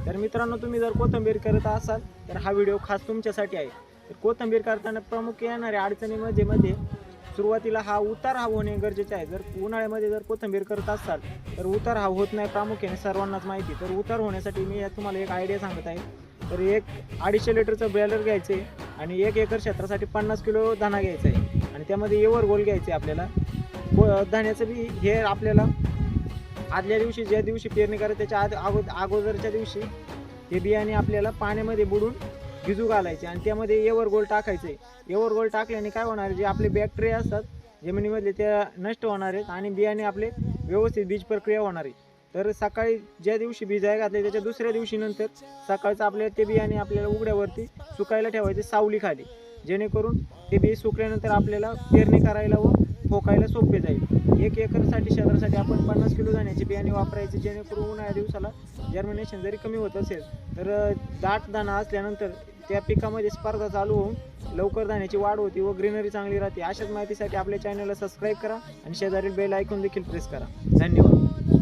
तर मित्रांनो, तुम्ही जर कोथिंबीर करत असाल तर हा व्हिडिओ खास तुमच्यासाठी आहे। तर कोथिंबीर करताना प्रमुख येणाऱ्या अडचणीमध्ये सुरुवातीला हा उतार हवा होणे गरजेचे आहे। जर उन्हाळ्यामध्ये जर कोथिंबीर करत असाल तर उतार हवा होत नाही, प्रामुख्याने सर्वांनाच माहिती। तर उतार होण्यासाठी मी तुम्हाला एक आयडिया सांगत आहे। तर एक 250 लिटरचं बॅलर घ्यायचे आणि 1 एकर क्षेत्रासाठी 50 किलो दाणा घ्यायचा आहे आणि त्यामध्ये एवर गोल घ्यायचे आपल्याला। धान्याचं बी हे आपल्याला आदल्या दिवशी, ज्या दिवशी पेरणी करायची त्याच्या अगोदरच्या दिवशी हे बियाणे आपल्याला पाण्यामध्ये बुडून भिजू घालायचे आणि त्यामध्ये एवर गोल टाकायचे। एवर गोल टाकल्याने काय होणार, जे आपले बॅक्टेरिया असतात जमिनीमधले त्या नष्ट होणार आहेत आणि बियाणे आपले व्यवस्थित बीज प्रक्रिया होणार आहे। तर सकाळी ज्या दिवशी बिजाय घातले त्याच्या दुसऱ्या दिवशी नंतर सकाळचं आपल्या ते बियाणे आपल्याला उघड्यावरती सुकायला ठेवायचे सावलीखाली, जेणेकरून ते बी सुकल्यानंतर आपल्याला पेरणी करायला व ठोकायला सोपे जाईल। 1 एकरसाठी क्षेत्रासाठी आपण 50 किलो धान्याचे बियाणे वापरायचे, जेणेकरून उन्हाळ्या दिवसाला जर्मिनेशन जरी कमी होत असेल तर दाट दाणा असल्यानंतर त्या पिकामध्ये स्पर्धा चालू होऊन लवकर धान्याची वाढ होती व ग्रीनरी चांगली राहते। अशाच माहितीसाठी आपल्या चॅनलला सबस्क्राईब करा आणि शेजारील बेल आयकॉन देखील प्रेस करा। धन्यवाद।